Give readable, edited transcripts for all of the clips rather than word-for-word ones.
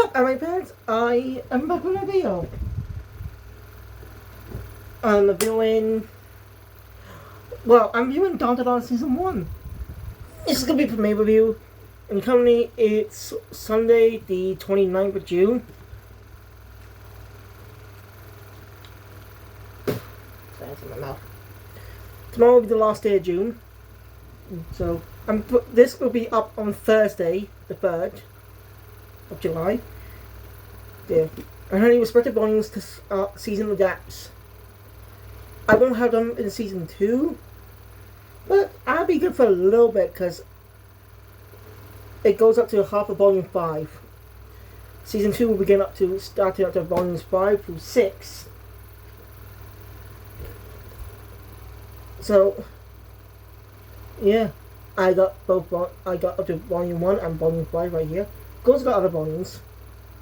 up, anime fans? I am back with a video. I'm reviewing. Well, I'm reviewing Dawn Season 1. This is going to be a premiere review. And currently, it's Sunday, the 29th of June. That's in my mouth. Tomorrow will be the last day of June. So, this will be up on Thursday, the 3rd of July. Yeah. And only respective volumes to season adapts. I won't have them in season 2, but I'll be good for a little bit because it goes up to half of volume 5. Season 2 will begin starting up to volumes 5 through 6. So, yeah, I got up to volume 1 and volume 5 right here. Goes got other volumes.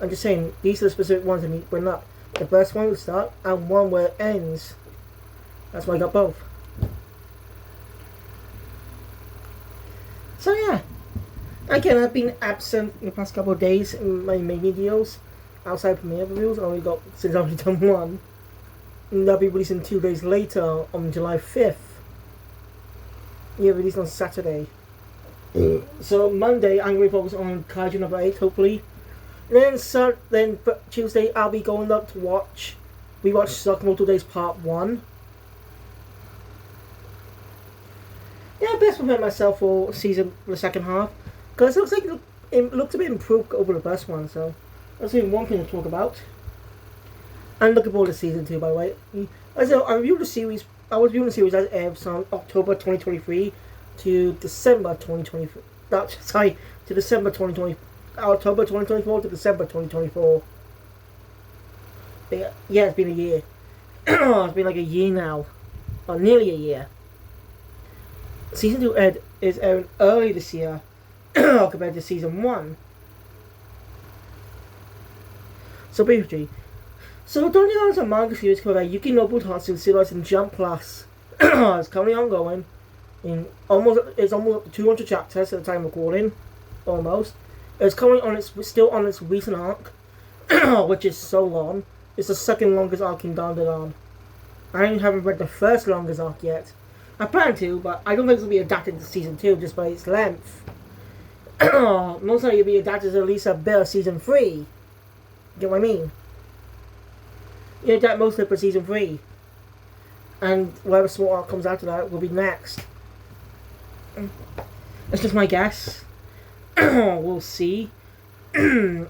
I'm just saying, these are the specific ones I need to bring up. The first one will start and one where it ends. That's why I got both. So yeah. Again, I've been absent in the past couple of days in my main videos. Outside premiere reviews, since I've only done one. And they'll be releasing 2 days later on July 5th. Yeah, released on Saturday. So Monday, I'm going to focus on Kaiju number 8, hopefully. And then Tuesday, I'll be going up to rewatch Sakamoto Days Part 1. Yeah, I best prepare myself for the second half. Because it looks like it looks a bit improved over the first one, so that's one thing to talk about. I'm looking forward to season 2, by the way. I was reviewing the series as aired from October 2023 to December 2023. To December 2020. October 2024 to December 2024. Yeah, it's been a year. It's been like a year now. Or nearly a year. Season 2 is airing early this year compared to Season 1. So basically, Don't is a manga series called Yuki Nobu Tatsu serialized in Jump Plus. It's currently ongoing. It's almost 200 chapters at the time of recording. Almost. It's currently still on its recent arc, which is so long. It's the second longest arc in Dandadan. I haven't read the first longest arc yet. I plan to, but I don't think it'll be adapted to season 2 just by its length. Most likely it'll be adapted to at least a bit of season 3. Get what I mean? You adapt most of it for season 3. And whatever small arc comes after that will be next. That's just my guess. We'll see. So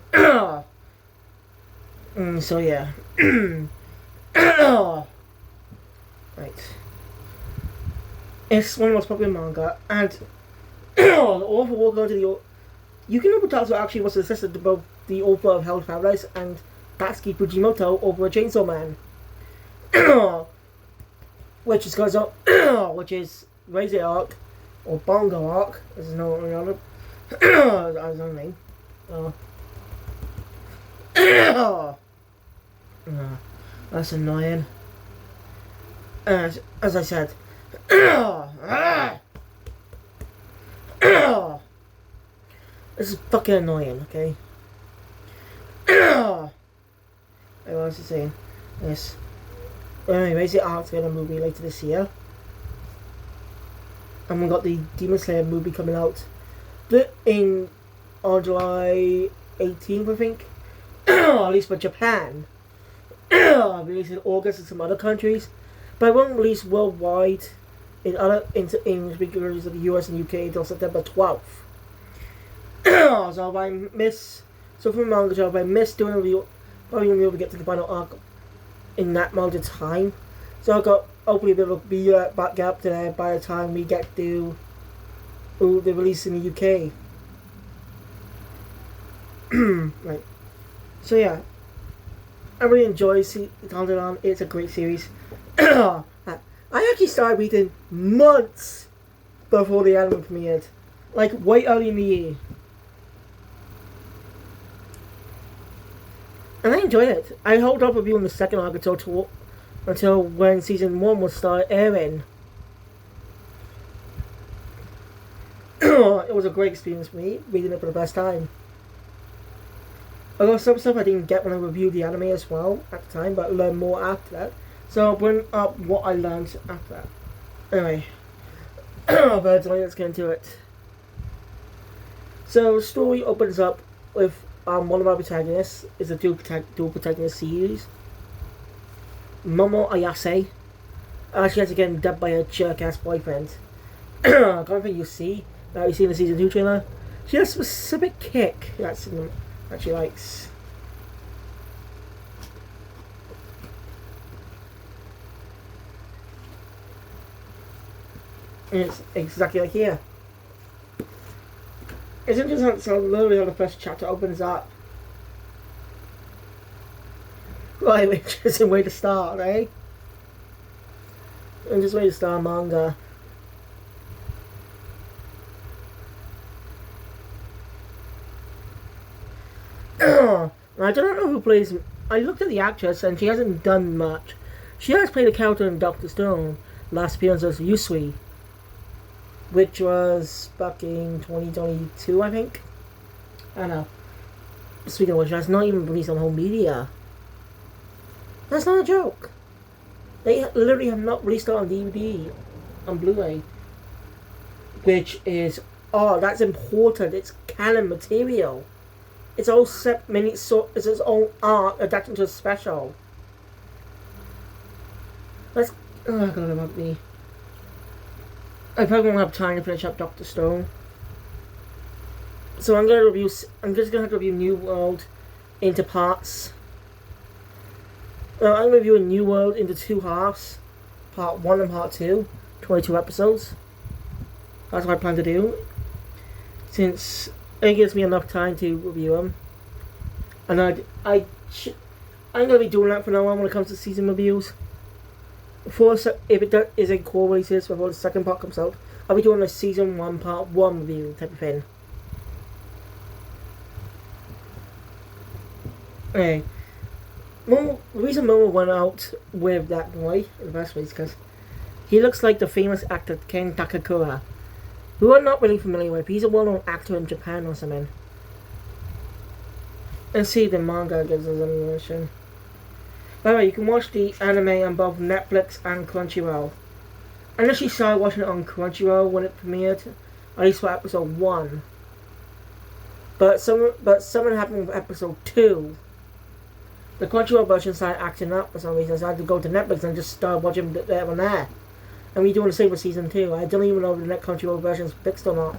yeah. Right. It's one of the most popular manga, and the author will go to the... Yuki Nobutatsu actually was the assistant to both the author of Hell's Paradise and Tatsuki Fujimoto over Chainsaw Man. which is Razor Arc, or Bongo Arc, as is known another. That's his name. That's annoying. As I said. This is fucking annoying, okay? What was I saying? Yes. Anyways, the Arc's getting a movie later this year. And we got the Demon Slayer movie coming out on July 18th, I think. At least for Japan. Released in August in some other countries. But it won't release worldwide in other English speaking countries of the US and UK until September 12th. So if I miss doing a review, probably won't be able to get to the final arc in that amount of time. So I've got hopefully a bit of a back up to there by the time we get to the release in the UK. Right. So yeah, I really enjoy Dandadan. It's a great series. I actually started reading months before the anime premiered, like way early in the year, and I enjoyed it. I held up reviewing the second arc until when season 1 was start airing. It was a great experience for me reading it for the first time. I got some stuff I didn't get when I reviewed the anime as well at the time, but I learned more after that. So I'll bring up what I learned after that. Anyway, but let's get into it. So the story opens up with one of our protagonists is a dual protagonist series. Momo Ayase. She has again dubbed by her jerk ass boyfriend. I can't think you see. Now you see in the season 2 trailer. She has a specific kick that she likes. And it's exactly like here. It's interesting so literally how the first chapter opens up. Right, which is a way to start, eh? And just way to start manga. I don't know who plays. I looked at the actress and she hasn't done much. She has played a character in Doctor Stone. Last appearance was Yusui, which was back in 2022, I think. I don't know. Speaking of which, that's not even released on home media. That's not a joke. They literally have not released it on DVD, on Blu-ray. Which is, oh, that's important. It's canon material. It's all it's its own art adapted to a special. Let's. Oh, God, about me. I probably won't have time to finish up Doctor Stone. So I'm just gonna have to review New World into parts. I'm gonna review a New World into 2 halves, part 1 and part 2, 22 episodes. That's what I plan to do, since it gives me enough time to review them. And I'm gonna be doing that from now on when it comes to season reviews. If it is a core releases before the second part comes out, I'll be doing a season 1 part 1 review type of thing. Okay. The reason Momo went out with that boy in the first place is because he looks like the famous actor Ken Takakura, who I'm not really familiar with. He's a well-known actor in Japan or something. And see, the manga gives us an illusion. By the way, you can watch the anime on both Netflix and Crunchyroll. I initially started watching it on Crunchyroll when it premiered, at least for episode 1. But something happened with episode 2. The Crunchyroll version started acting up for some reason, so I had to go to Netflix and just start watching it there and there. And we're doing the same for season 2. I don't even know if the next Crunchyroll version is fixed or not.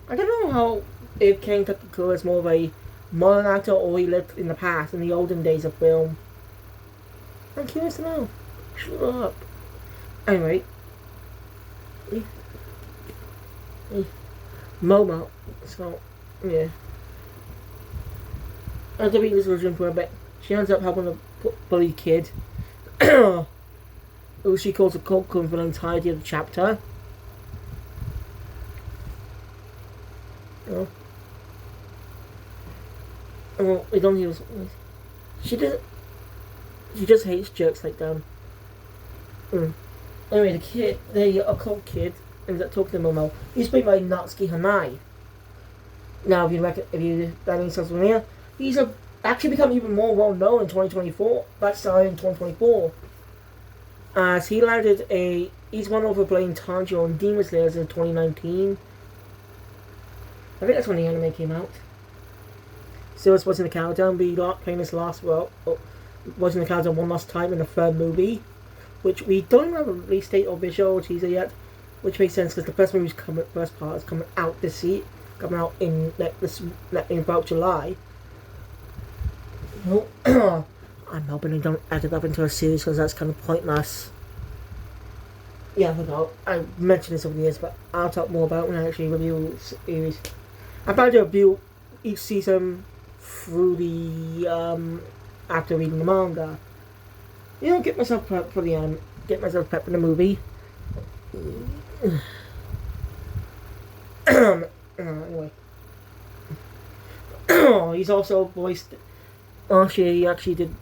I don't know how if Ken Takakura is more of a modern actor or he lived in the past, in the olden days of film. I'm curious to know. Shut up. Anyway. Momo. So, yeah. After being this version for a bit, she ends up helping a bullied kid, who she calls a cocoon for the entirety of the chapter. Oh. Well, we don't use. She doesn't. She just hates jerks like them. Anyway, the occult kid, ends up talking to Momo. He's played by Natsuki Hanai. Now, if you that means sounds familiar, he's actually become even more well known in 2024. That started in 2024, as he landed he's won over playing Tanjiro in Demon Slayer in 2019. I think that's when the anime came out. So it was in the countdown, but he got playing this was in the countdown one last time in the 3rd movie, which we don't have a release date or visual teaser yet, which makes sense because the first part is coming out coming out in about July. Well, I'm hoping they don't add it up into a series because that's kind of pointless. Yeah, I forgot. I mentioned this over the years, but I'll talk more about it when I actually review the series. I'm about to review each season through the after reading the manga. You know, get myself prepped for the for the movie. Anyway, He's also voiced. Actually, he actually did.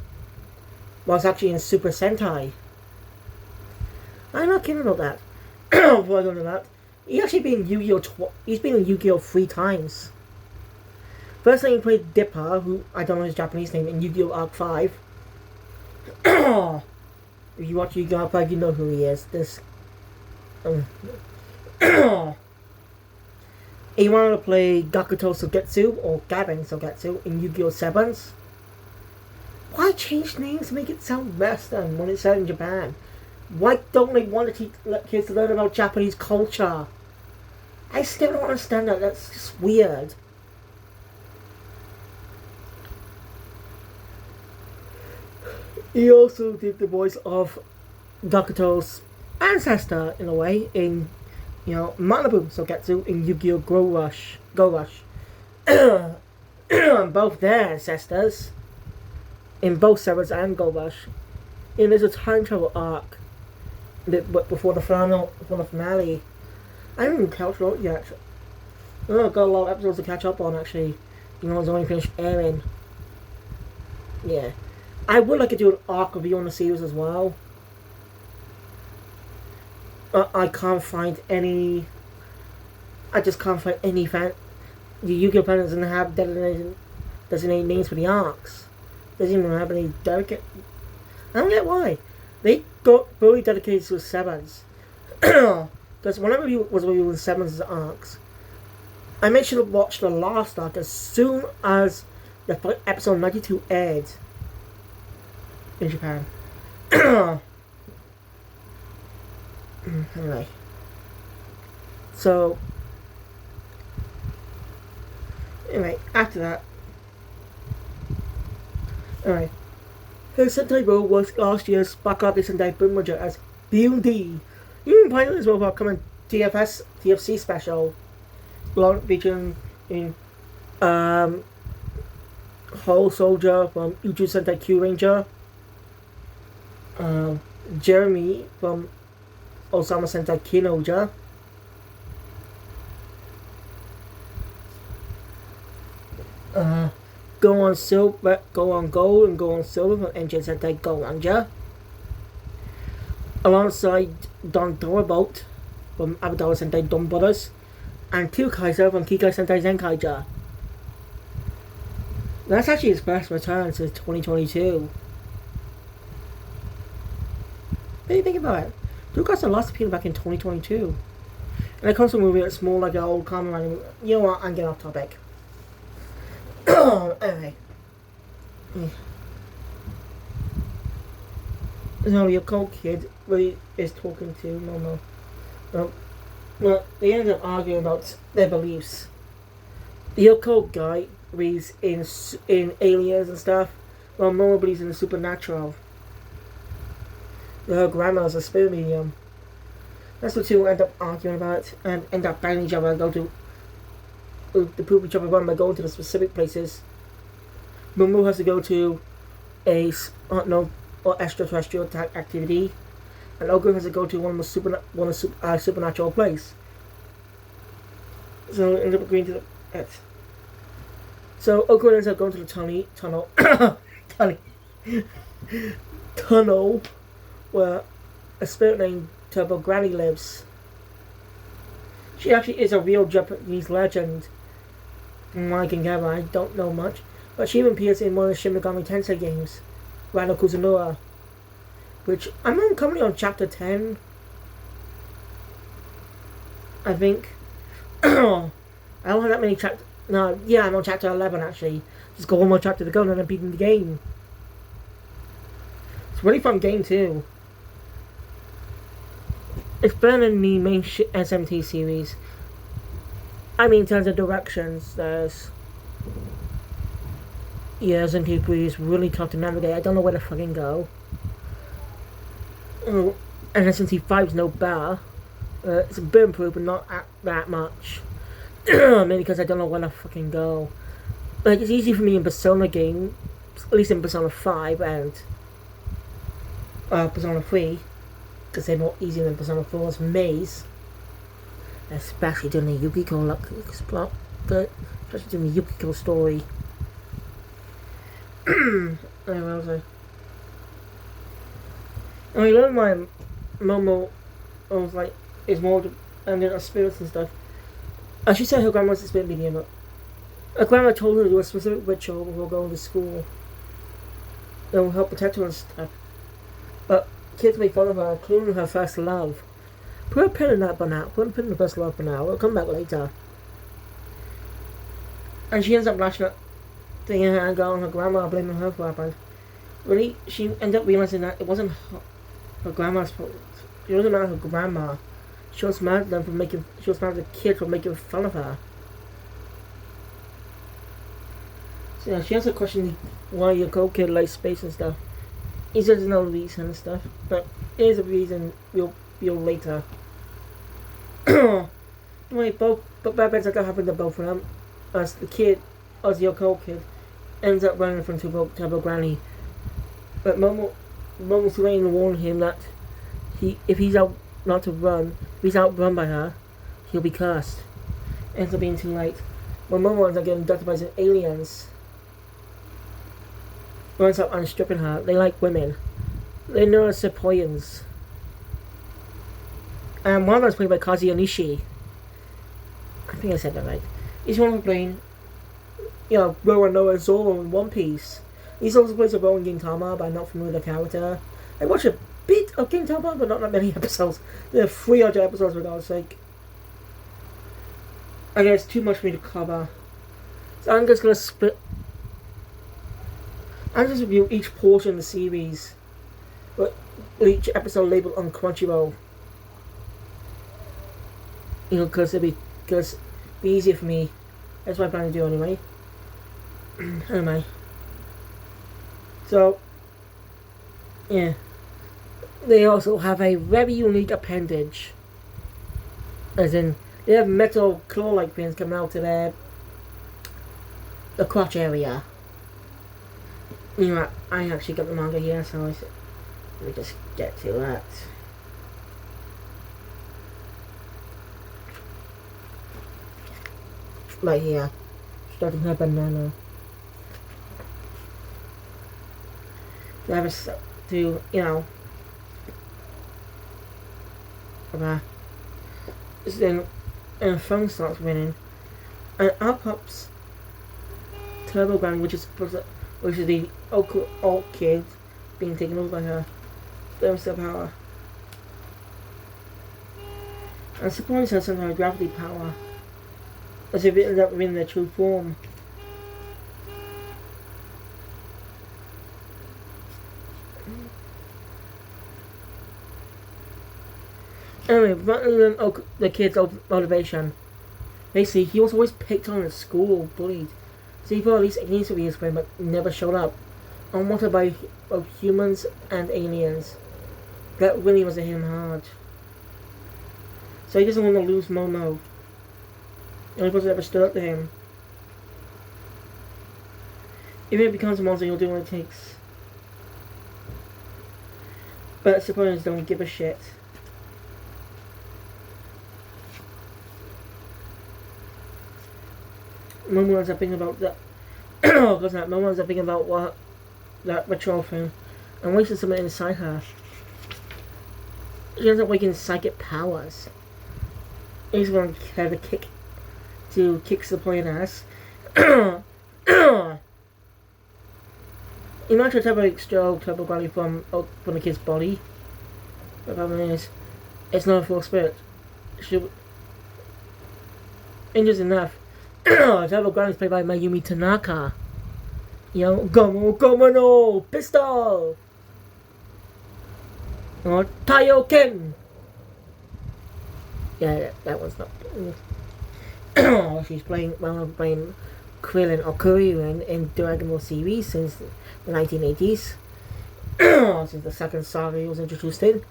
Was actually in Super Sentai. I'm not kidding about that. Before I go into that, he actually been in Yu-Gi-Oh! He's been in Yu-Gi-Oh! 3 times. First time he played Dipper, who I don't know his Japanese name, in Yu-Gi-Oh! Arc 5. If you watch Yu-Gi-Oh! Arc 5, you know who he is. This. He wanted to play Gakuto Sogetsu, or Gavin Sogetsu, in Yu-Gi-Oh! 7s. Why change names to make it sound Western when it's set in Japan? Why don't they want to let kids learn about Japanese culture? I still don't understand that. That's just weird. He also did the voice of Gakuto's ancestor, in a way, in, Manabu Sogetsu in Yu-Gi-Oh! Go Rush. Both their ancestors, in both Sevens and Go Rush. And there's a time travel arc before the finale. I haven't even catch up yet. I've got a lot of episodes to catch up on, actually. It's only finished airing. Yeah. I would like to do an arc review on the series as well. I can't find any. I just can't find any fan. The Yu-Gi-Oh! Fan doesn't have designated names for the arcs. Doesn't even have any dedicate. I don't get why. They got fully dedicated to sevens. Because whenever you was reviewing sevens arcs, I made sure to watch the last arc as soon as the episode 92 aired in Japan. Anyway. So, after that. Anyway. His Sentai role was last year's Backup Sentai Boomerger as BUD. You can play it as well for upcoming TFC special. Featuring in Whole Soldier from Uju Sentai Q Ranger. Jeremy from Osama Sentai Kinoja. Go on Gold, and Go on Silver from NJ Sentai Go Ranger. Alongside Don Dorabolt from Abadala Sentai Don Brothers. And Kyu Kaiser from Kikai Sentai Zenkaija. That's actually his first return since 2022. What do you think about it? Kyu Kaiser last appeared back in 2022. And it comes from a movie that's more like an old common anime. You know what? I'm getting off topic. Anyway. So your cold kid really is talking to Momo. Well, they end up arguing about their beliefs. The occult guy believes in aliens and stuff, while Momo believes in the supernatural. Her grandma's a spirit medium. That's what two end up arguing about and end up battling each other and go to prove each other wrong by going to the specific places. Momo has to go to a extraterrestrial activity, and Ogre has to go to one supernatural place. So end up agreeing to it. So Ogre ends up going to the tunnel where a spirit named Turbo Granny lives. She actually is a real Japanese legend. From what I can gather, I don't know much, but she even appears in one of the Shin Megami Tensei games, Rano Kuzunura, which I'm currently on chapter 10, I think. I don't have that many chapters. No, yeah, I'm on chapter 11 actually. Just got one more chapter to go and then I'm beating the game. It's a really fun game too. It's better than the main SMT series. I mean, in terms of directions, SMT is really tough to navigate. I don't know where to fucking go. And SMT 5 is no better. It's a bit improved, but not that much. Mainly because I don't know where to fucking go. Like, it's easy for me in Persona game, at least in Persona 5 and Persona 3, because they're more easier than Persona 4's maze. Especially during the Yukiko plot, especially during the Yukiko story. Anyway, what was I? I mean, learned my Momo was like is more and then spirits and stuff. And she said her grandma's a spirit medium, but her grandma told her to do a specific ritual before going to school that will help protect her and stuff. But kids make fun of her, including her first love. Put a pin in that for now. Put a pin in the first love for now. We'll come back later. And she ends up lashing out, thinking her girl and her grandma blaming her for what happened. Really, she ended up realizing that it wasn't her grandma's fault. She wasn't mad at her grandma. She was mad at them for making. She was mad at the kid for making fun of her. So yeah, she has a question why your co-kid likes space and stuff. He says there's no reason and stuff, but there's a reason we'll later. Anyway, but bad things like that happen to both of them. As the kid, as the co-kid, ends up running from Turbo Granny. But Momo's trying to warn him that if he's out not to run, if he's outrun by her, he'll be cursed. Ends up being too late. When Momo ends up getting abducted by some aliens, who ends up unstripping her. They like women. They're known as Sepoyans. And one of them is played by Kazuya Nishi. I think I said that right. He's one of playing, Roronoa Zoro in One Piece. He's also plays a role in Gintama, but I'm not familiar with the character. I watched a bit of Gintama, but not that many episodes. There are 300 episodes, for God's sake. I guess it's too much for me to cover. So I'm just going to split. I'm just review each portion of the series, but each episode labeled on Crunchyroll. Because it'd be easier for me. That's what I plan to do anyway. Anyway. So, yeah. They also have a very unique appendage. As in, they have metal claw-like pins coming out to the crotch area. I actually got the manga here, so let me just get to that. Right here. Starting her banana. To have then a phone starts ringing, and up pops Turbo Granny, which is the old kid being taken over by her. There's the power. And Surprise has some kind of gravity power, as if it ends up in their true form. Anyway, rather than the kid's motivation, basically he was always picked on at school, bullied. So he thought at least aliens would be his friend, but never showed up. Unwanted by both humans and aliens. That really wasn't him hard. So he doesn't want to lose Momo. The only person that ever stood up to him. If it becomes a monster, he'll do what it takes. But supponents don't give a shit. Momo ends up thinking about that. Momo ends up thinking about what that ritual thing and wasting something inside her. She ends up waking psychic powers. He's going to have a kick the point ass. You might try to have a Turbo Granny from the kid's body. The problem is, it's not a full spirit. Interesting enough, Turbo Granny is played by Mayumi Tanaka. Gomo no Pistol! Or Taioken! Yeah, that one's not. She's playing Krillin or Kuririn in Dragon Ball series since the 1980s. Since the second saga was introduced in.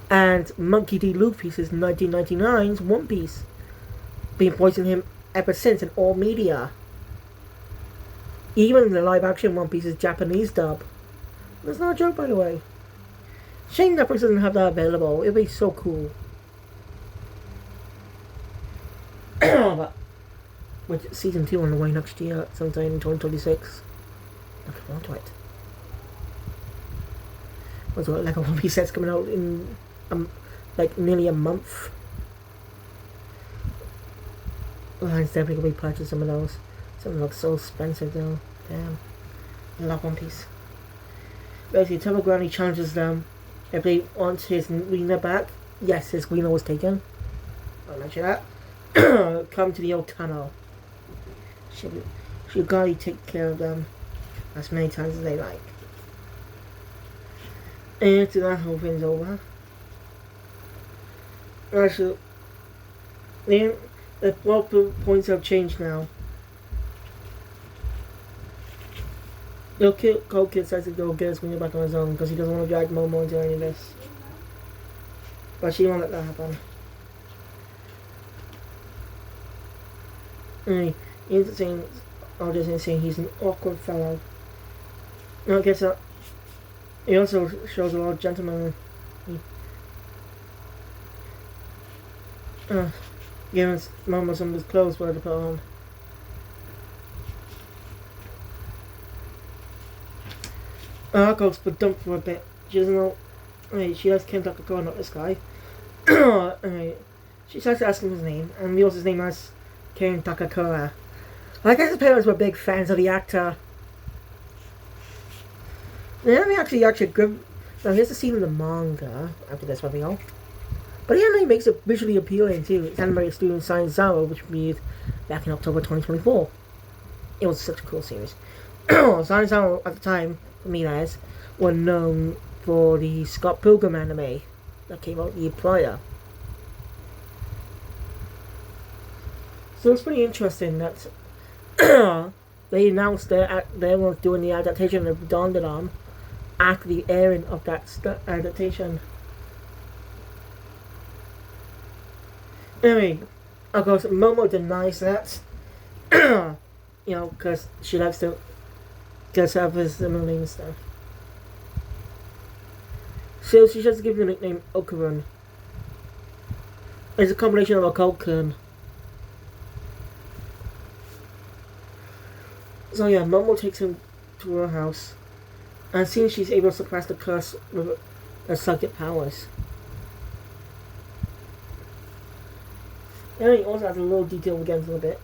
And Monkey D. Luffy since 1999's One Piece. Been voicing him ever since in all media. Even the live action One Piece's Japanese dub. That's not a joke, by the way. Shame Netflix doesn't have that available. It'd be so cool. But with season 2 on the way next year, sometime in 2026. Looking forward to it. What's it like a One Piece set's coming out in like nearly a month. Well, I'm definitely gonna be purchasing some of those. Some of them look so expensive though. Damn. I love One Piece. Basically, Temple Grandly challenges them if they want his Rena back. Yes, his Rena was taken. I'll mention that. Come to the old tunnel. She'll gladly take care of them as many times as they like. And after that whole thing's over. Actually, the plot points have changed now. Cold Kid says to go get his Rena back on his own because he doesn't want to drag Momo into any of this. But she won't let that happen. Anyway, he's saying, I'll just say he's an awkward fellow. No, I guess that he also shows a lot of gentlemanly. Giving Momo some of his clothes for her to put on. Goes for dump for a bit. She doesn't know. She has Ken Takakura, not this guy. She starts to ask him his name, and reveals his name as Ken Takakura. I guess his parents were big fans of the actor. The anime actually good. Now here's the scene in the manga after this video. But the anime makes it visually appealing too. It's animated studio Science Zero, which premiered back in October 2024. It was such a cool series. Science Zero at the time, for me that is, were known for the Scott Pilgrim anime that came out the year prior. So it's pretty interesting that they announced they were doing the adaptation of Dandadan after the airing of that adaptation. Anyway, of course, Momo denies that. Because she likes to get herself as similar name and stuff. So she just gives the nickname Okarun. It's a combination of Okulkun. So yeah, Momo takes him to her house, and seeing she's able to suppress the curse with her psychic powers. And he also has a little detail we'll get into in a bit.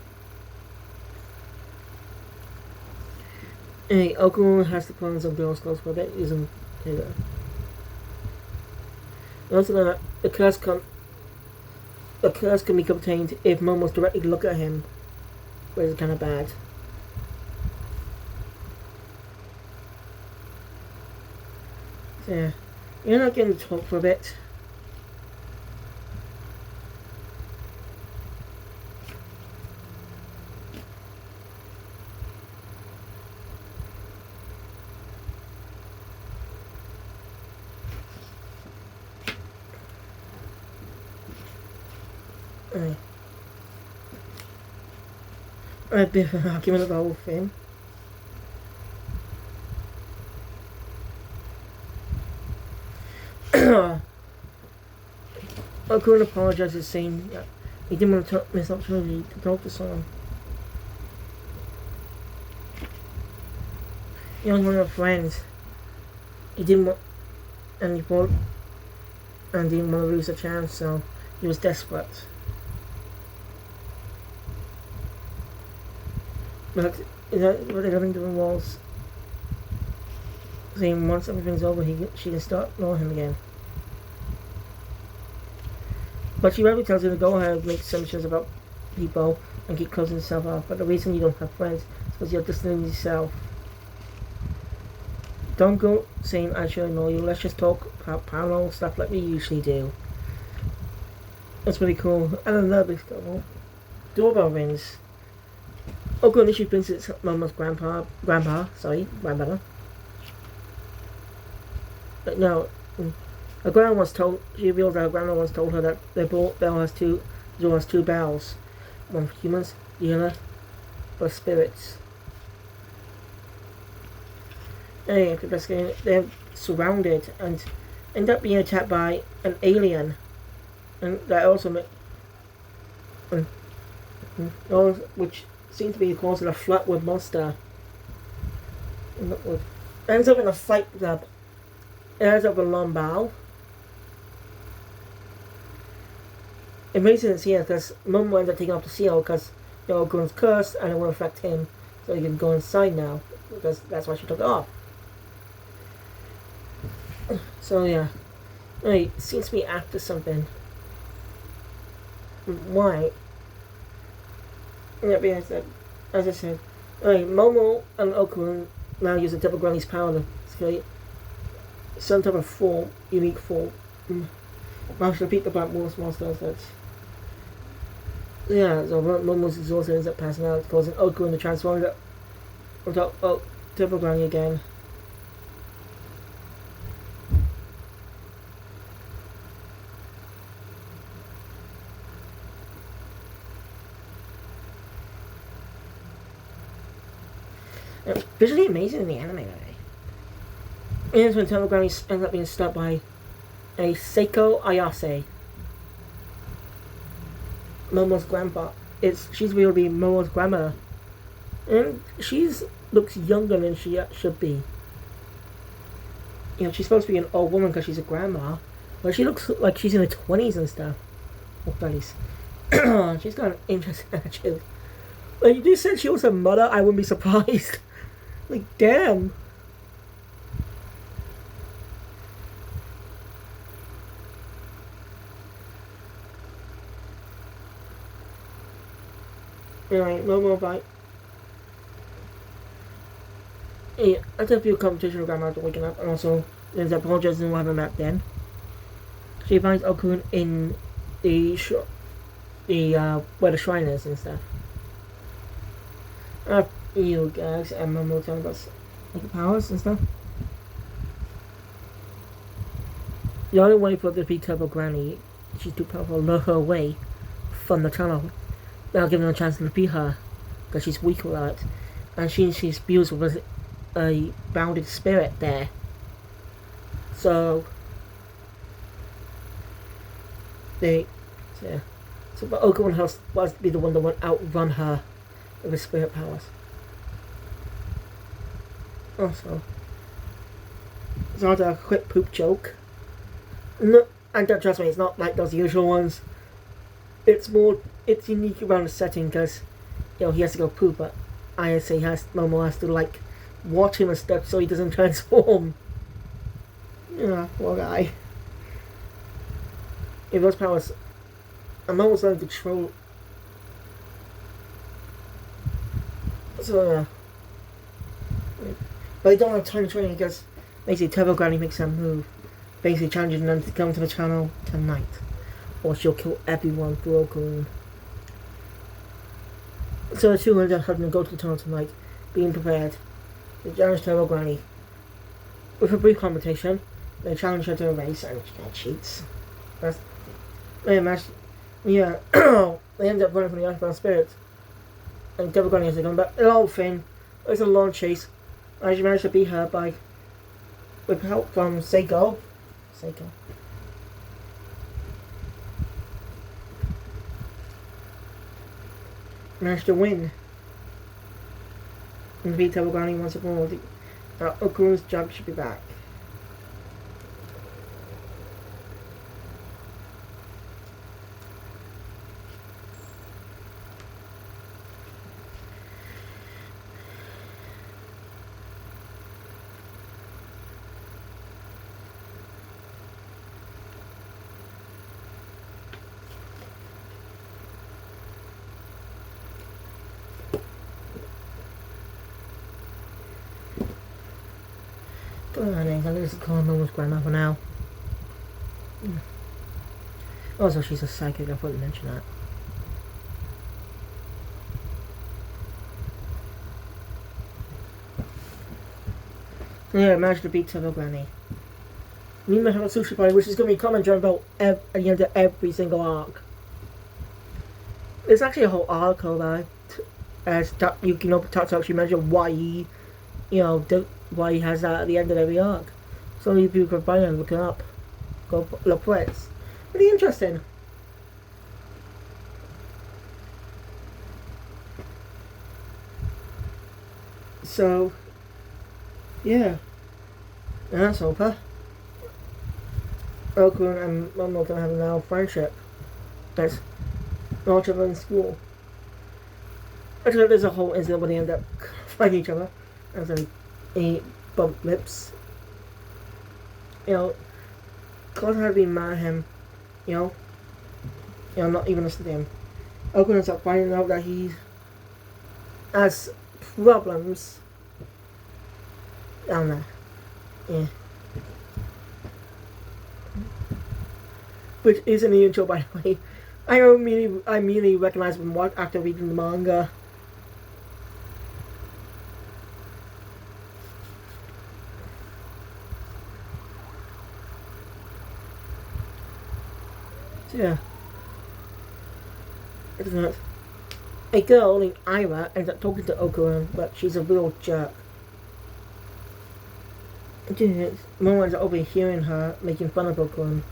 Anyway, Okarun has the plans of girls' clothes for a bit using Taylor. Also that the curse can be obtained if Momo's directly look at him, which is kind of bad. So yeah, you're not getting to talk for a bit. A bit of an argument of the whole thing. Okarun apologizes, saying that he didn't want to miss opportunity to talk to someone. He was one of her friends. He didn't want, and didn't want to lose a chance, so he was desperate. But is that what they're going to do was saying once everything's over, she can start knowing him again. But she rightly tells him to go ahead and make assumptions about people and keep closing yourself off. But the reason you don't have friends is because you're distancing yourself. Don't go saying I should know you. Let's just talk about paranormal stuff like we usually do. That's pretty cool. And another big couple. Doorbell rings. Okarun initially thinks it's Momo's grandmother. But no, her grandma once told. She revealed that her grandma once told her that the door has two bells, one for humans, the other for spirits. Anyway, they're surrounded and end up being attacked by an alien, and that also which seems to be the cause of the Flatwood monster. Ends up in a fight that ends up in Lombao. It makes sense here because Momo ends up taking off the seal because Okun's cursed and it won't affect him, so he can go inside now because that's why she took it off. So yeah, it seems to be after something. Why? Yeah, as I said, Momo and Okun now use the Double Granny's power to create some type of form, unique form. I should repeat the Black Wolf's monster sets. Yeah, so Momo's exhausted ends up passing out, causing Okun to transform into Double Granny again. It's visually amazing in the anime, and when Double Granny ends up being stopped by a Seiko Ayase, Momo's grandpa. She's going to be Momo's grandmother, and looks younger than she should be. She's supposed to be an old woman because she's a grandma, but she looks like she's in her 20s and stuff. Or 30s. She's got an interesting attitude. Like, if you said she was her mother, I wouldn't be surprised. Like, damn. Anyway, Momo fight. Yeah, after a few competition with Grandma waking up, and also ends up apologizing what happened back then. She finds Okun in the where the shrine is and stuff. You guys and Momo talking about like powers and stuff. The only way for the Double Granny, she's too powerful, to lure her away from the tunnel. Without giving her a chance to defeat her, because she's weak without it. And she's fused with a bounded spirit there. So but Okun was to be the one that would outrun her with his spirit powers. Also, it's not a quick poop joke. No, and don't trust me, it's not like those usual ones. It's unique around the setting because, he has to go poop, but Momo has to, like, watch him and stuff so he doesn't transform. Yeah, poor guy. If those powers, I'm almost learning to control. So, yeah. But they don't have time to train because basically Double Granny makes them move. Basically challenging them to come to the channel tonight. Or she'll kill everyone through Okun. So the two end up having to go to the tunnel tonight, being prepared. They challenge Double Granny. With a brief competition, they challenge her to a race and she kind of cheats. They end up running from the Earthbound Spirits. And Double Granny has to come back. The whole thing, it's a long chase. And she managed to beat her with help from Seiko. Managed to win and beat Double Granny once more. Okun's job should be back. I'm just calling Momo's grandma for now. Also, she's a psychic, I wouldn't mention that. Yeah, managed to beat Double Granny. We might have a sushi party, which is going to be commentary about at the end of every single arc. There's actually a whole article that, as Yukino Tatsu actually mentioned why he has that at the end of every arc. So many people can find it and look it up. Go look for it. It's really interesting. So, Yeah. And that's over. Okun and Momo can have now friendship. That's larger than school. Actually, there's a whole incident where they end up fighting each other. And then they bump lips. You know, Cause had been mad at him. You know, not even listening to him. Okun ends up finding out that he has problems down there. Yeah. Which isn't the intro, by the way. I immediately recognized him after reading the manga. So, yeah. A girl named Ira ends up talking to Okun, but she's a real jerk. Momo ends up overhearing her making fun of Okun,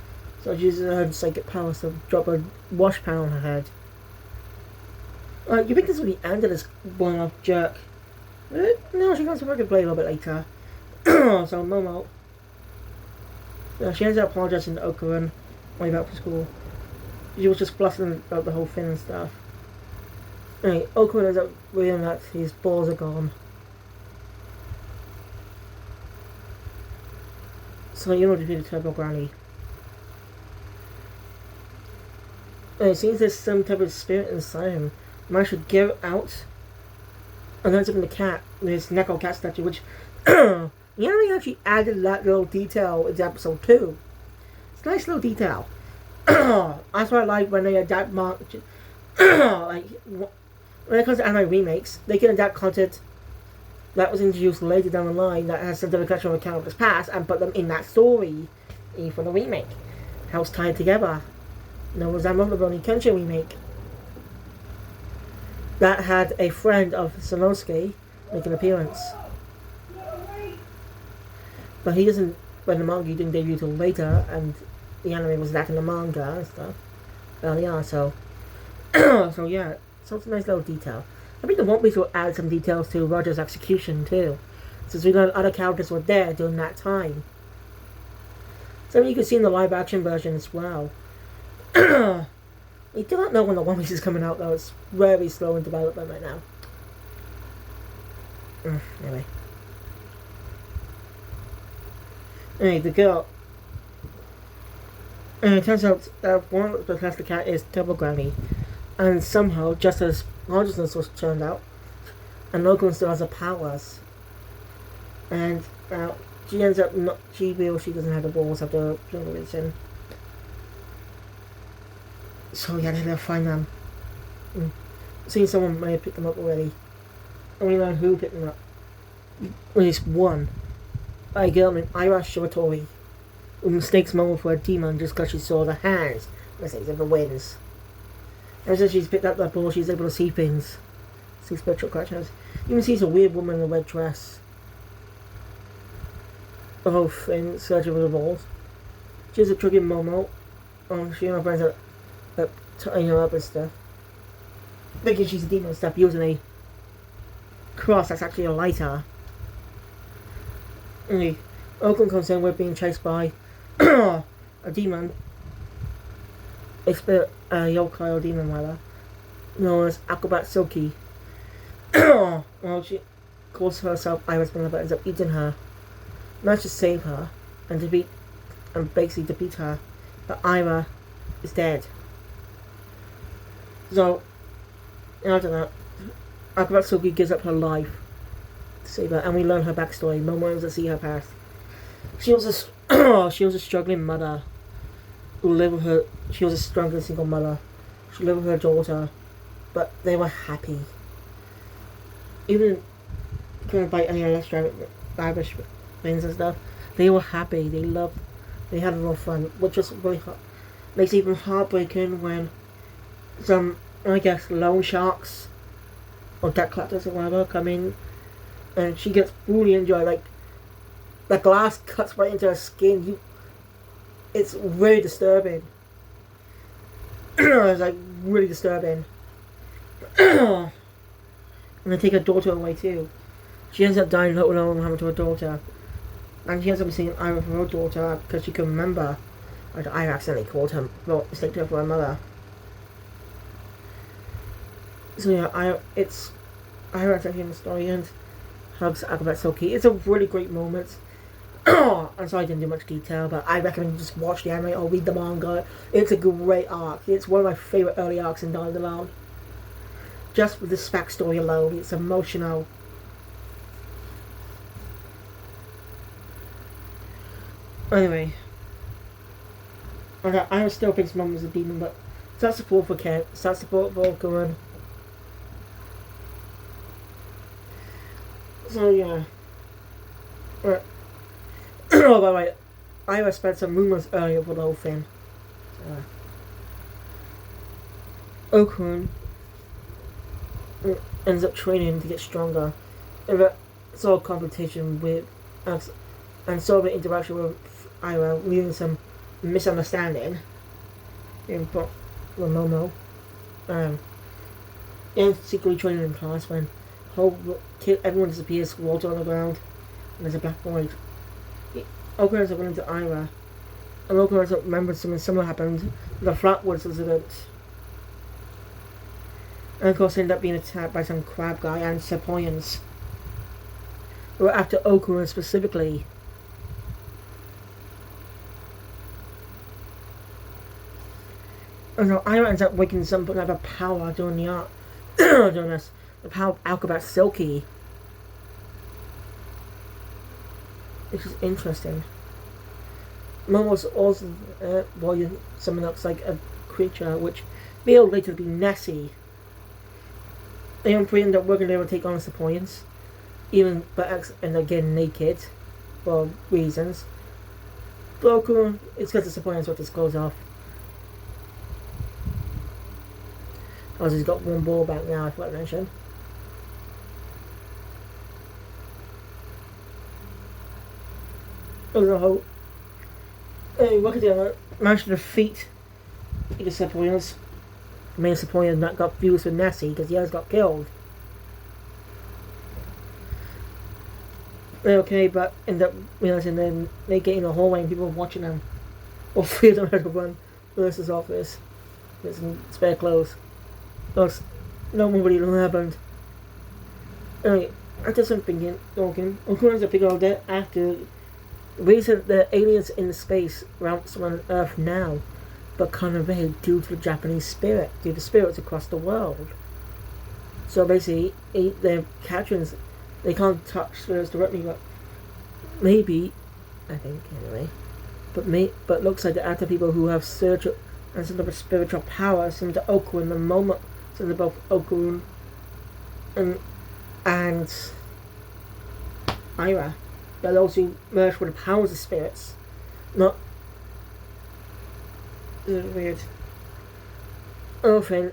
so she uses her psychic powers to drop a wash pan on her head. You think this will be the end of this one-off jerk? No, she comes to Rocket Blade a little bit later. So Momo, she ends up apologizing to Okun way back for school. She was just bluffing about the whole thing and stuff. Anyway, Okun ends up realizing that his balls are gone. So you know defeated Turbo Granny. And it seems there's some type of spirit inside him. Man should get out. And then it's up in the cat, this Neko cat statue, which the anime actually added that little detail into episode 2. It's a nice little detail. That's what I like when they adapt like when it comes to anime remakes, they can adapt content that was introduced later down the line that has some type of connection with characters past and put them in that story for the remake. How it's tied together. There was that Rurouni Kenshin remake that had a friend of Sanosuke make an appearance. But he doesn't, when the manga didn't debut till later, and the anime was adapting the manga and stuff early on, so so yeah, so it's a nice little detail. I think the One Piece will add some details to Roger's execution too, since we learned other characters were there during that time. So you can see in the live action version as well. We do not know when the One Piece is coming out though, it's very slow in development right now. Anyway, the girl. And it turns out that one of the plastic cat is Turbo Granny. And somehow, just as consciousness was turned out, and Okun still has her powers. And she ends up not. She feels she doesn't have the balls after generation. So yeah, they're gonna find them. Seeing someone may have picked them up already. And we learn who picked them up. At least one. By a girl named Ira Shiratori, who mistakes Momo for a demon just because she saw the hands, mistakes of the winds. Ever since she's picked up that ball, she's able to see things. See spiritual creatures. You can see a weird woman in a red dress. The whole thing, searching for the balls. She's a tricky Momo. She and her friends are tying her up and stuff. Thinking she's a demon and stuff, using a cross that's actually a lighter. Anyway, Okun comes in with being chased by a demon. A spirit, yokai or demon rather, known as Acrobat Silky. Well, she calls herself Iris Miller but ends up eating her. Manages to save her and basically defeat her. But Ira is dead. So, after that, Acrobat Silky gives up her life to save her, and we learn her backstory. Momo ends to see her past. She was a struggling mother who lived with her. She was a struggling single mother. She lived with her daughter, but they were happy. Even kind of like any less lavish things and stuff, they were happy. They loved. They had a lot of fun, which was really makes it even heartbreaking when some, I guess, loan sharks or debt collectors or whatever come in, and she gets brutally injured. Like the glass cuts right into her skin. It's really disturbing. It's like really disturbing. And they take her daughter away too. She ends up dying alone and having to her daughter. And she ends up seeing Ira for her daughter because she can remember that Ira accidentally called her, well, mistaken her for her mother. So yeah, Ira actually in the story and hugs Agabet Silky. It's a really great moment. I'm sorry I didn't do much detail, but I recommend you just watch the anime or read the manga. It's a great arc. It's one of my favourite early arcs in Dandadan. Just with this backstory alone, it's emotional. Anyway, okay, I still think Mom was a demon, but that's support for Kent, that's support for Gurren. So yeah. Right. Oh, by the way, I spent some rumors earlier for the whole thing. Okun ends up training him to get stronger. And that sort of confrontation with and sort of interaction with Ira, leaving some misunderstanding in Momo. And secretly training in class when everyone disappears, water on the ground, and there's a black void. Okun ends up running to Ira, and Okun ends up remembering something similar happened in the Flatwoods incident. And of course, ended up being attacked by some crab guy and Sepoyans. Who were after Okun specifically. And so Ira ends up waking some type of power during the art. During this. The power of Agabet Silky. Which is interesting. Momo's also something else like a creature which will later be Nessie. They end up working there to take on the Sepoyans. And again naked. For reasons. Goku, it's because the Sepoyans ripped his clothes off. Also, he's got one ball back now, I forgot to mention. As a whole, look at the managed to defeat the Sepoyans. The main Sepoyan that got fused with Nessie because he has got killed. They're okay, but end up realizing then they get in the hallway and people are watching them. All three of them had to run versus office. Get some spare clothes. Because nobody happened. Anyway, after some thinking, Okun ends up figuring out that after the reason the aliens in space around on Earth now but can't invade due to the Japanese spirit, due to spirits across the world. So basically, they're capturing, they can't touch spirits directly, but maybe, I think anyway, but looks like they're after people who have spiritual and some type of spiritual power, similar to Okun and Momo, similar to both Okun and Ira. But those who merge with the powers of spirits. Not weird. Other thing,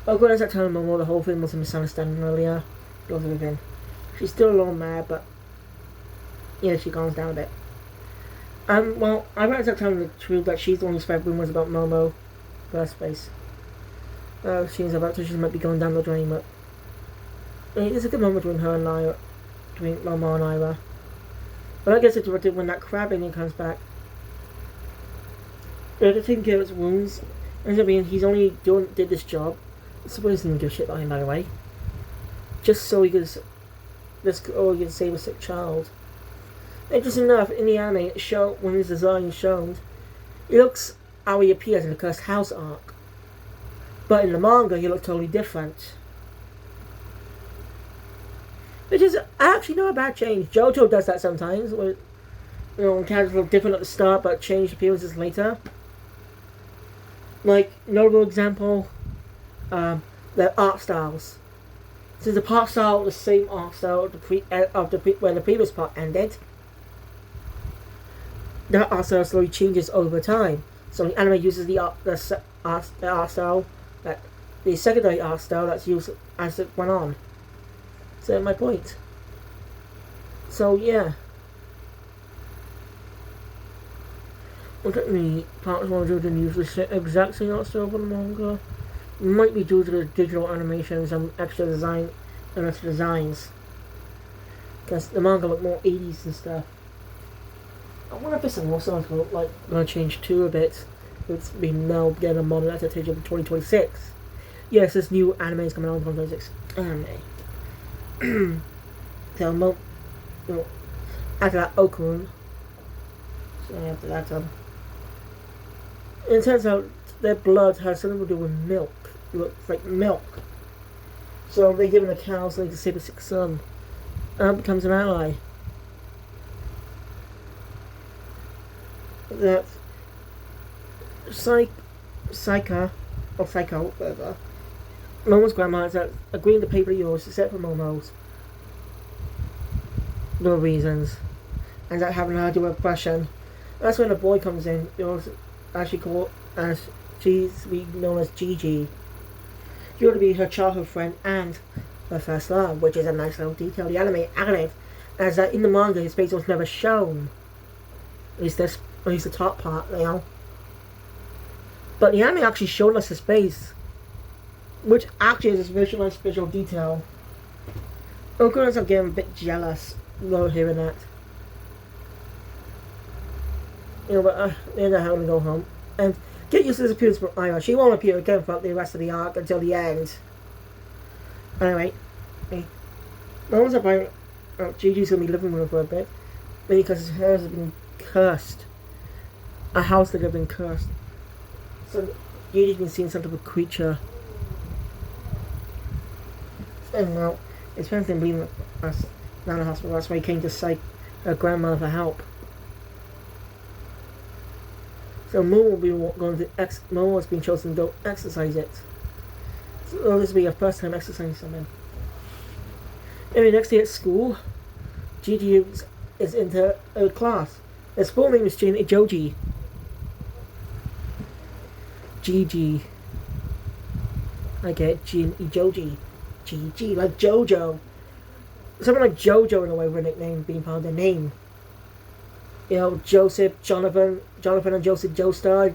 Okun ends up telling Momo the whole thing was a misunderstanding earlier. Goes within. She's still a little mad, but yeah, she calms down a bit. Well, I ends up telling the truth that she's the one who spread rumors about Momo. First place. She's about to, she might be going down the drain, but it's a good moment between her and Ira. Between Momo and Ira. But I guess it's directed when that crab alien comes back. They're taking care of his wounds. Ends up being he's only did this job. I suppose he didn't give a shit about him, by the way. Just so he could save a sick child. Interesting enough, in the anime, when his design is shown, it looks how he appears in the Cursed House arc. But in the manga, he looks totally different. Which is actually not a bad change. JoJo does that sometimes, where characters look different at the start, but change appearances later. Like, notable example, the art styles. Since the part style was the same art style where the previous part ended, that art style slowly changes over time. So the anime uses the art style, the secondary art style that's used as it went on. So my point. So yeah. Look at me. Part 1 didn't usually say exact same art style for the manga. Might be due to the digital animations and extra designs. Because the manga look more 80s and stuff. I wonder if this is also like going to change too a bit. It's been now getting a modern adaptation of 2026. Yes, this new anime is coming out in 2026. Anime. So, after that, Okun. So after that, it turns out their blood has something to do with milk. It looks like milk. So they give him a cow so they can save his sick son. And becomes an ally. That Psycho, whatever. Momo's grandma is agreeing to pay for yours except for Momo's. No reasons. And that having her do a brushing. That's when the boy comes in. You know, actually called as she's known as Gigi. She ought to be her childhood friend and her first love, which is a nice little detail. The anime added as that in the manga his face was never shown. At least the top part, you know. But the anime actually showed us his face, which actually is a very nice visual detail. Of course, I'm getting a bit jealous about hearing that. You know, but they're not having to go home. And get used to this appearance from Ira. She won't appear again for the rest of the arc until the end. Anyway, Momo's about Gigi's gonna be living with her for a bit. Maybe because his hair has been cursed. A house that had been cursed. So Gigi's been seeing some type of creature. And now his parents didn't believe us down the hospital. That's why he came to psych her grandmother for help. So Momo will be going to Momo has been chosen to go exercise it. So this will be her first time exercising something. Anyway, next day at school, Gigi is into a class. His full name is Jin Ijoji. Gigi. I get Jin Ijoji. Gigi, like Jojo. Something like Jojo in a way with a nickname being part of their name. You know, Joseph, Jonathan and Joseph Joestar,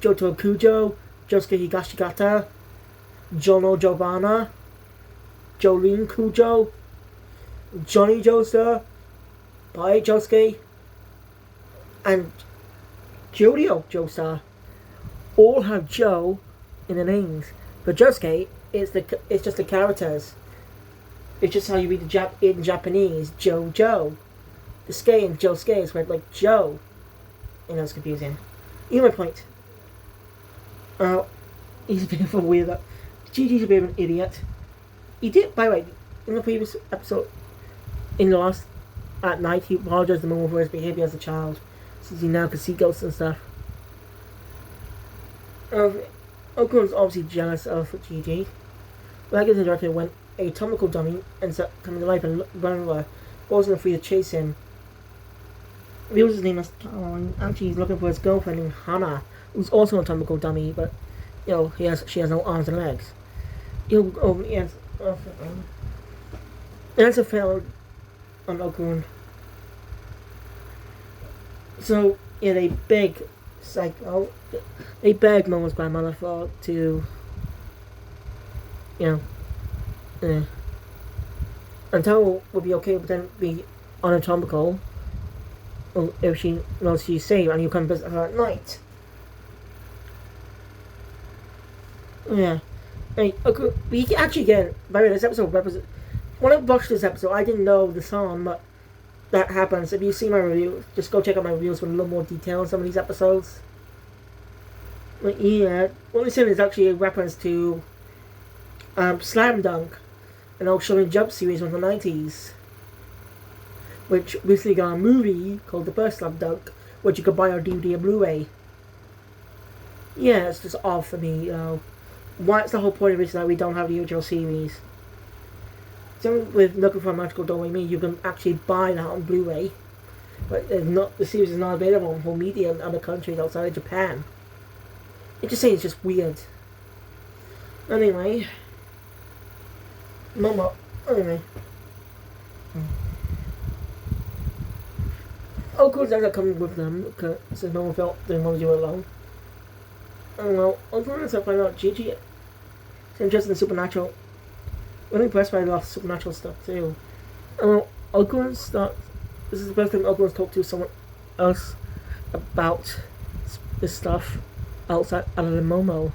Joto Kujo, Josuke Higashigata, Jono Giovanna, Jolene Kujo, Johnny Joestar, Pai Josuke, and Jodio Joestar. All have Joe in the names. But Josuke it's just the characters. It's just how you read in Japanese, Jojo. The Ske and Josuke is read like Joe. You know, it's confusing. You know my point. He's a bit of a weirdo. Gigi's a bit of an idiot. He did, by the way, in the previous episode, in the last, at night, he apologized to Momo for his behavior as a child, since he now can see ghosts and stuff. Oku's obviously jealous of Gigi. Like as the director, when a Tomoko dummy ends up coming to life and running away, forcing the free to chase him. Reveals his name as Taro, and actually he's looking for his girlfriend named Hana, who's also a Tomoko dummy, but you know she has no arms and legs. It's a failed on Okun. So yeah, they beg Momo's grandmother to and Taro would be okay with them be anatomical if she knows she's safe and you can visit her at night. Yeah. Hey, okay, we can actually get, by the way, this episode represents. When I watched this episode, I didn't know the song, but that happens. If you see my review, just go check out my reviews with a little more detail on some of these episodes. But yeah, what we're saying is actually a reference to Slam Dunk, an old Shonen Jump series from the 90s, which recently got a movie called The First Slam Dunk, which you could buy on DVD and Blu-ray. Yeah, it's just odd for me, you know. What's the whole point of it is that we don't have the original series? So with Looking for a Magical Doremi, you can actually buy that on Blu-ray, but the series is not available on home media in other countries outside of Japan. It just seems just weird. Anyway, Momo. Anyway, Oku's ended up coming with them because since no one felt they didn't want to do it alone. And well, Oku to find out Gigi is interested in supernatural. Really impressed by a lot of supernatural stuff too. And well, Ogren start. This is the first time Ogren's talked to someone else about this stuff outside other than Momo.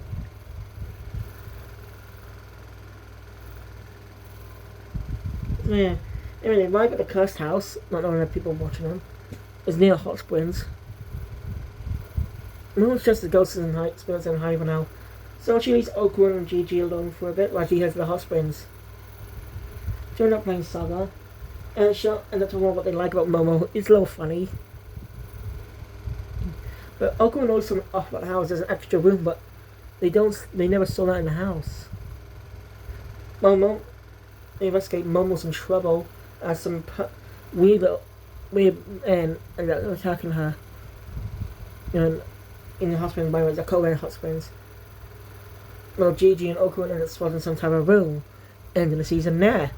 Yeah. Anyway, they arrive at the cursed house, not knowing that people watching them. It's near hot springs. No, it's just the ghosts and spirits in high for now. So she leaves Okun and Gigi alone for a bit while she heads to the hot springs. She ends up playing Saga, and she'll end up talking about what they like about Momo. It's a little funny. But Okun knows something off about the house. There's an extra room, but they never saw that in the house. Momo, they investigate Momo's in trouble as some weird men end up attacking her. In the hot springs, by the way, the Kobe hot springs. Well, Gigi and Okun end up spotting some type of room, ending the season there.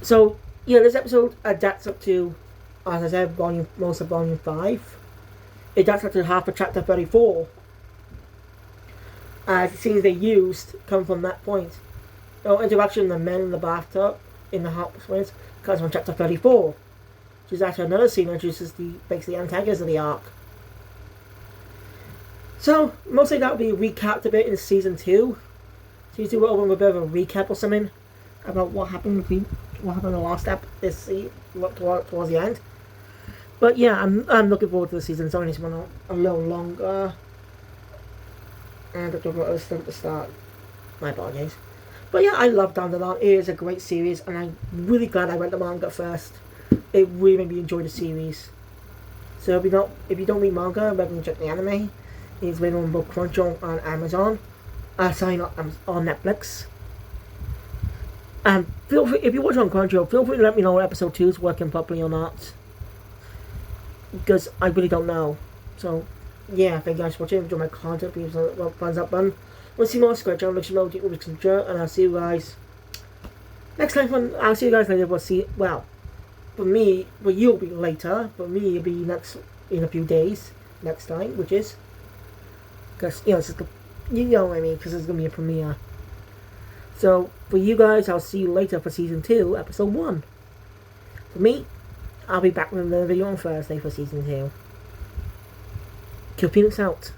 So, yeah, this episode adapts up to, as I said, most of Volume 5. It adapts up to half of Chapter 34. As the scenes they used come from that point. The interaction of the men in the bathtub in the hot springs comes from Chapter 34. Which is actually another scene that introduces the antagonist of the arc. So, mostly that will be recapped a bit in Season 2. Season 2 will open with a bit of a recap or something about what happened in the last step towards the end. But yeah, I'm looking forward to the season. It's only one a little longer. And I don't know what I was at the start. My apologies. But yeah, I love Dandadan. It is a great series, and I'm really glad I read the manga first. It really made me enjoy the series. So if you don't read manga, maybe you can check the anime. It's available on both Crunchyroll and Amazon. On Netflix. And feel free, if you watch on Crunchyroll, feel free to let me know if episode 2 is working properly or not. Because I really don't know. So, yeah, thank you guys for watching. If you enjoy my content, please hit the thumbs up button. Want to see more? Subscribe channel, make sure you know, and I'll see you guys next time. I'll see you guys later. For you'll be later. For me, it'll be in a few days. Next time, which is. Because, you know what I mean, because it's going to be a premiere. So, for you guys, I'll see you later for Season 2, Episode 1. For me, I'll be back with another video on Thursday for Season 2. Kill Phoenix out.